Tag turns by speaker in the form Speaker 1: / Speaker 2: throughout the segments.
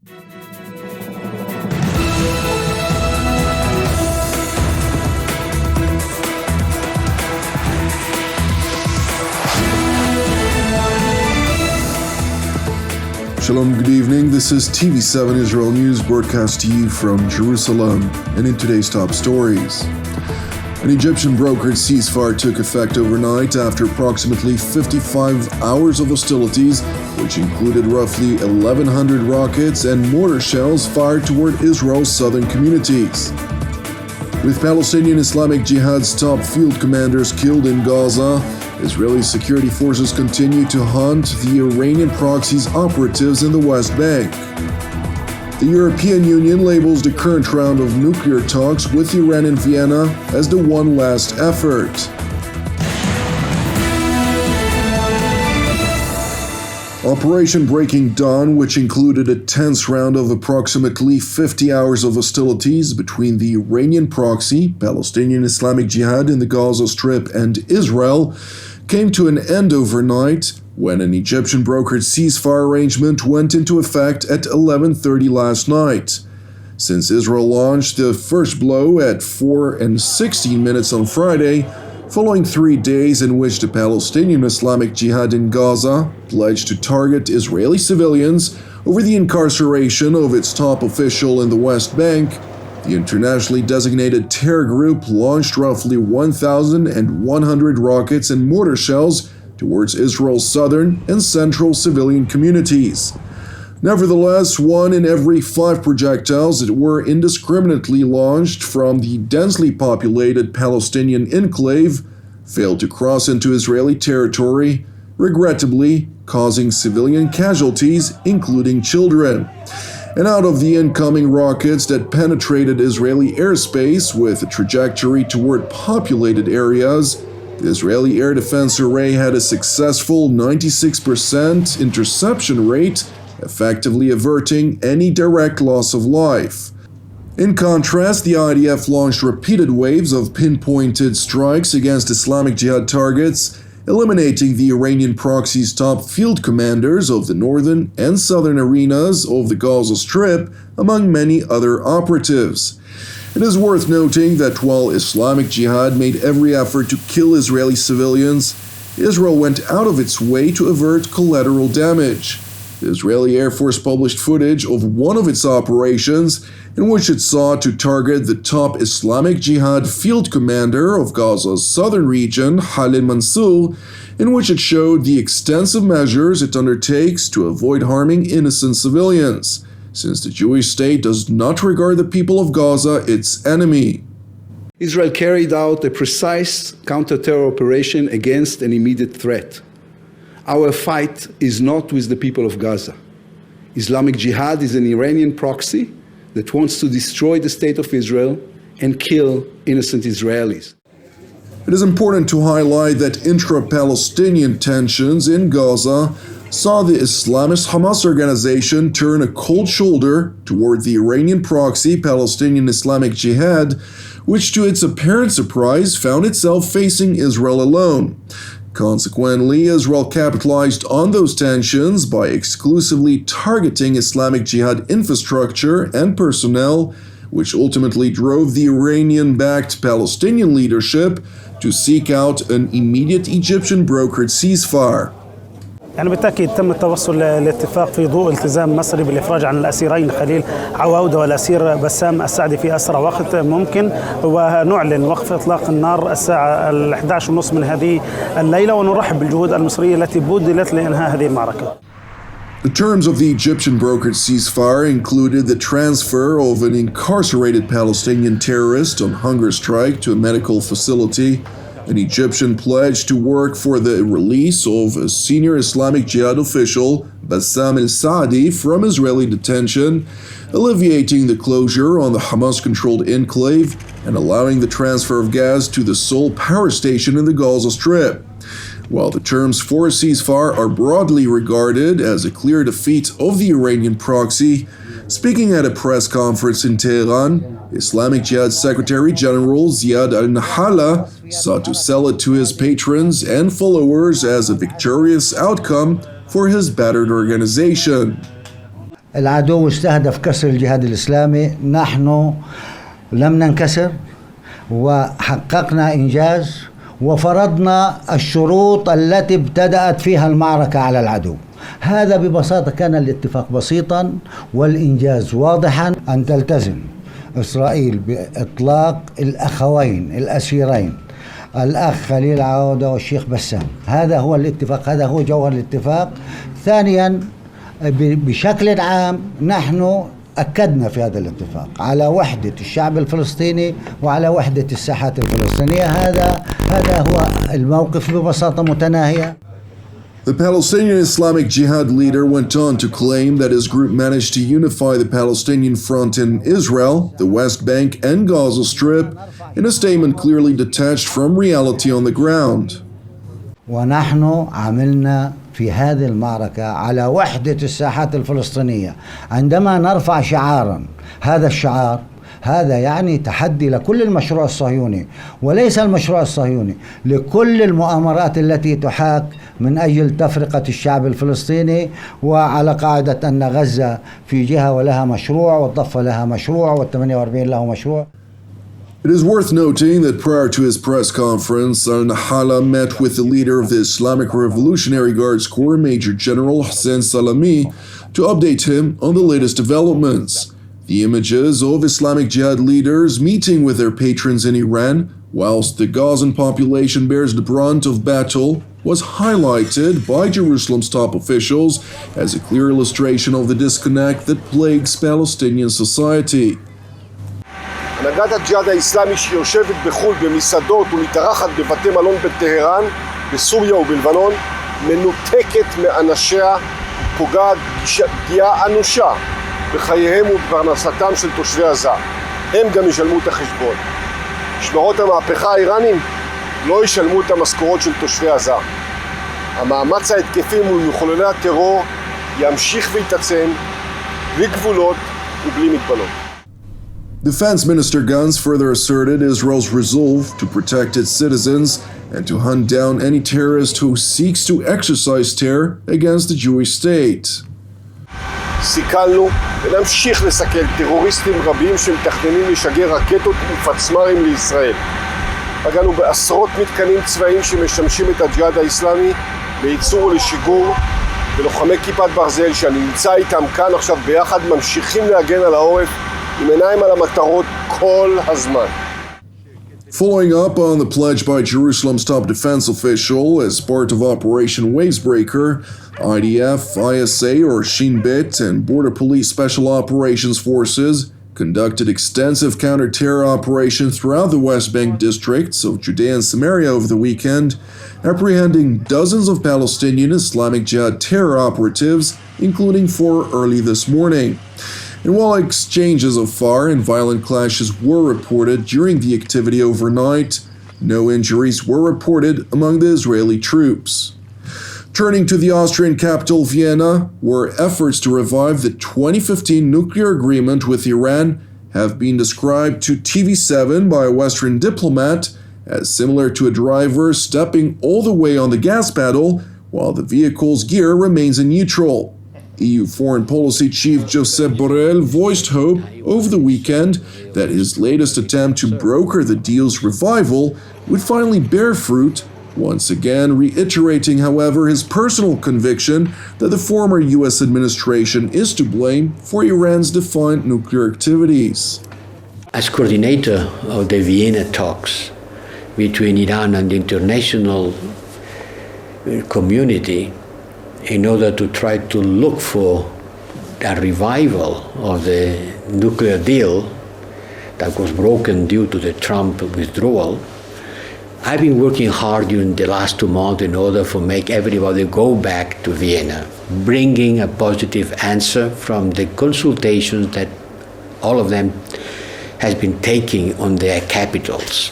Speaker 1: Shalom, good evening. This is TV7 Israel News broadcast to you from Jerusalem. And in today's top stories, an Egyptian brokered ceasefire took effect overnight after approximately 55 hours of hostilities, which included roughly 1,100 rockets and mortar shells fired toward Israel's southern communities. With Palestinian Islamic Jihad's top field commanders killed in Gaza, Israeli security forces continue to hunt the Iranian proxy's operatives in the West Bank. The European Union labels the current round of nuclear talks with Iran in Vienna as the one last effort. Operation Breaking Dawn, which included a tense round of approximately 50 hours of hostilities between the Iranian proxy, Palestinian Islamic Jihad in the Gaza Strip, and Israel, came to an end overnight when an Egyptian brokered ceasefire arrangement went into effect at 11:30 last night. Since Israel launched the first blow at 4:16 on Friday, following 3 days in which the Palestinian Islamic Jihad in Gaza pledged to target Israeli civilians over the incarceration of its top official in the West Bank, the internationally designated terror group launched roughly 1,100 rockets and mortar shells towards Israel's southern and central civilian communities. Nevertheless, 1 in every 5 projectiles that were indiscriminately launched from the densely populated Palestinian enclave failed to cross into Israeli territory, regrettably causing civilian casualties, including children. And out of the incoming rockets that penetrated Israeli airspace with a trajectory toward populated areas, the Israeli Air Defense Array had a successful 96% interception rate, effectively averting any direct loss of life. In contrast, the IDF launched repeated waves of pinpointed strikes against Islamic Jihad targets, eliminating the Iranian proxy's top field commanders of the northern and southern arenas of the Gaza Strip, among many other operatives. It is worth noting that while Islamic Jihad made every effort to kill Israeli civilians, Israel went out of its way to avert collateral damage. The Israeli Air Force published footage of one of its operations in which it sought to target the top Islamic Jihad field commander of Gaza's southern region, Khalid Mansour, in which it showed the extensive measures it undertakes to avoid harming innocent civilians, since the Jewish state does not regard the people of Gaza its enemy.
Speaker 2: Israel carried out a precise counter-terror operation against an immediate threat. Our fight is not with the people of Gaza. Islamic Jihad is an Iranian proxy that wants to destroy the state of Israel and kill innocent Israelis.
Speaker 1: It is important to highlight that intra-Palestinian tensions in Gaza saw the Islamist Hamas organization turn a cold shoulder toward the Iranian proxy Palestinian Islamic Jihad, which to its apparent surprise found itself facing Israel alone. Consequently, Israel capitalized on those tensions by exclusively targeting Islamic Jihad infrastructure and personnel, which ultimately drove the Iranian-backed Palestinian leadership to seek out an immediate Egyptian brokered ceasefire.
Speaker 3: يعني بالتأكيد تم التوصل لاتفاق في ضوء التزام مصري بالإفراج عن الأسيرين خليل عواودة والأسير بسام السعدي في أسرع وقت ممكن، ونعلن وقف إطلاق النار الساعة 11:30 من هذه الليلة، ونرحب بالجهود المصرية التي بذلت لإنهاء هذه المعركة.
Speaker 1: The terms of the Egyptian brokered ceasefire included the transfer of an incarcerated Palestinian terrorist on hunger strike to a medical facility, an Egyptian pledge to work for the release of a senior Islamic Jihad official, Bassam al-Saadi, from Israeli detention, alleviating the closure on the Hamas-controlled enclave, and allowing the transfer of gas to the sole power station in the Gaza Strip. While the terms for a ceasefire are broadly regarded as a clear defeat of the Iranian proxy, speaking at a press conference in Tehran, Islamic Jihad Secretary General Ziad al-Nahala sought to sell it to his patrons and followers as a victorious outcome for his battered organization.
Speaker 4: العدو استهدف كسر الجهاد الإسلامي، نحن لم ننكسر وحققنا إنجاز وفرضنا الشروط التي ابتدأت فيها المعركة على العدو. هذا ببساطة كان الاتفاق بسيطا والإنجاز واضحا، أن تلتزم إسرائيل بإطلاق الأخوين الأسيرين الأخ خليل عودة والشيخ بسام. هذا هو الاتفاق، هذا هو جوهر الاتفاق. ثانيا بشكل عام نحن أكدنا في هذا الاتفاق على وحدة الشعب الفلسطيني وعلى وحدة الساحات الفلسطينية. هذا هو الموقف ببساطة متناهية.
Speaker 1: The Palestinian Islamic Jihad leader went on to claim that his group managed to unify the Palestinian front in Israel, the West Bank, and Gaza Strip in a statement clearly detached from reality on the ground.
Speaker 4: ونحن عملنا في هذه المعركة على وحدة الساحات الفلسطينية. عندما نرفع شعارا، هذا الشعار هذا يعني تحدي لكل المشروع الصهيوني، وليس المشروع الصهيوني، لكل المؤامرات التي تحاك من أجل تفرقة الشعب الفلسطيني، وعلى قاعدة أن غزة في جهة ولها مشروع والضفة لها مشروع وال48 له مشروع.
Speaker 1: It is worth noting that prior to his press conference, Al-Nahala met with the leader of the Islamic Revolutionary Guards Corps, Major General Hussein Salami, to update him on the latest developments. The images of Islamic Jihad leaders meeting with their patrons in Iran, whilst the Gazan population bears the brunt of battle, was highlighted by Jerusalem's top officials as a clear illustration of the disconnect that plagues Palestinian society.
Speaker 5: הנהגת הג'יהאד האיסלאמי שיושבת בחו"ל במסעדות ומתארחת בבתי מלון בטהרן, בסוריה ובלבנון, מנותקת מאנשיה ופוגעת פגיעה אנושה בחייהם ובפרנסתם של תושבי עזה. הם גם ישלמו את החשבון. משמרות המהפכה האיראנים לא ישלמו את המשכורות של תושבי עזה. המאמץ ההתקפי מול מחוללי הטרור ימשיך ויתעצם בלי גבולות ובלי מגבלות.
Speaker 1: Defense Minister Gantz further asserted Israel's resolve to protect its citizens and to hunt down any terrorist who seeks to exercise terror against the Jewish state.
Speaker 5: סיכלנו ונמשיך לסכל טרוריסטים רבים שמתכננים לשגר רקטות ופצמ"רים לישראל. פגענו בעשרות מתקנים צבאיים שמשמשים את הג'יהאד האיסלאמי לייצור ולשיגור, ולוחמי כיפת ברזל שאני נמצא איתם כאן עכשיו ביחד ממשיכים להגן על העורף עם עיניים על המטרות כל הזמן.
Speaker 1: Following up on the pledge by Jerusalem's top defense official as part of Operation Wavebreaker, IDF, ISA or Shin Bet and Border Police Special Operations Forces conducted extensive counter-terror operations throughout the West Bank districts of Judea and Samaria over the weekend, apprehending dozens of Palestinian Islamic Jihad terror operatives, including 4 early this morning. And while exchanges of fire and violent clashes were reported during the activity overnight, no injuries were reported among the Israeli troops. Turning to the Austrian capital Vienna, where efforts to revive the 2015 nuclear agreement with Iran have been described to TV7 by a Western diplomat as similar to a driver stepping all the way on the gas pedal while the vehicle's gear remains in neutral. EU Foreign Policy Chief Josep Borrell voiced hope over the weekend that his latest attempt to broker the deal's revival would finally bear fruit, once again reiterating, however, his personal conviction that the former US administration is to blame for Iran's defiant nuclear activities.
Speaker 6: As coordinator of the Vienna talks between Iran and the international community, in order to try to look for a revival of the nuclear deal that was broken due to the Trump withdrawal, I've been working hard during the last 2 months in order to make everybody go back to Vienna, bringing a positive answer from the consultations that all of them has been taking on their capitals.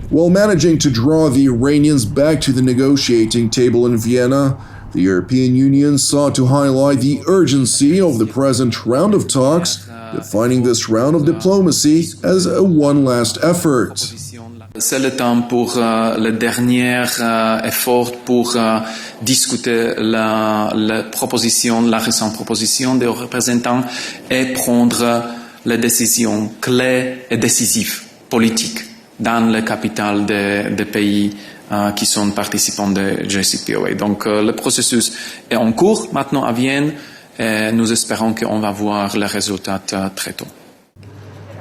Speaker 1: While managing to draw the Iranians back to the negotiating table in Vienna, the European Union sought to highlight the urgency of the present round of talks, defining this round of diplomacy as a one last effort.
Speaker 7: C'est le temps pour le dernier effort pour discuter la proposition, la récente proposition des représentants et prendre les décisions clés et décisives politiques dans les capitales des pays qui sont participants de JCPOA. Donc le processus est en cours maintenant à Vienne et nous espérons qu'on va voir les résultats très tôt.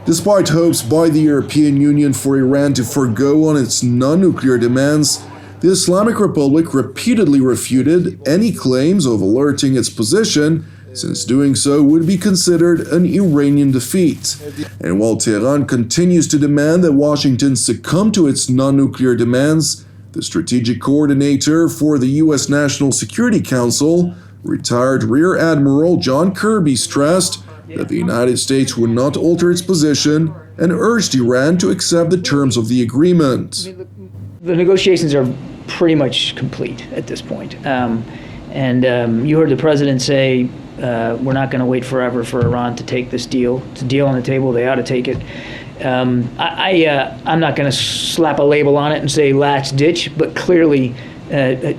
Speaker 1: Despite hopes by the European Union for Iran to forgo on its non-nuclear demands, the Islamic Republic repeatedly refuted any claims of alerting its position, since doing so would be considered an Iranian defeat. And while Tehran continues to demand that Washington succumb to its non-nuclear demands, the strategic coordinator for the U.S. National Security Council, retired Rear Admiral John Kirby, stressed that the United States would not alter its position and urged Iran to accept the terms of the agreement.
Speaker 8: The negotiations are pretty much complete at this point. You heard the president say, we're not going to wait forever for Iran to take this deal. It's a deal on the table. They ought to take it. I'm not going to slap a label on it and say last ditch, but clearly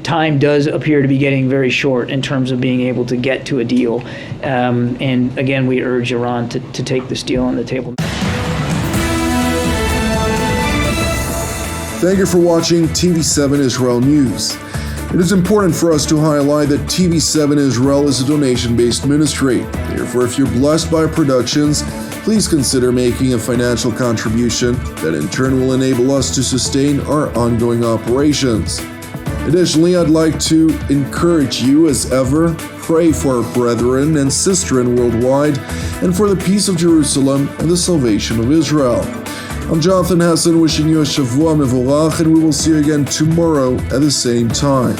Speaker 8: time does appear to be getting very short in terms of being able to get to a deal. And again, we urge Iran to take this deal on the table.
Speaker 1: Thank you for watching TV7 Israel News. It is important for us to highlight that TV7 Israel is a donation-based ministry. Therefore, if you're blessed by our productions, please consider making a financial contribution that in turn will enable us to sustain our ongoing operations. Additionally, I'd like to encourage you, as ever, pray for our brethren and sisterin worldwide and for the peace of Jerusalem and the salvation of Israel. I'm Jonathan Hassan wishing you a Shavua Mevorach, and we will see you again tomorrow at the same time.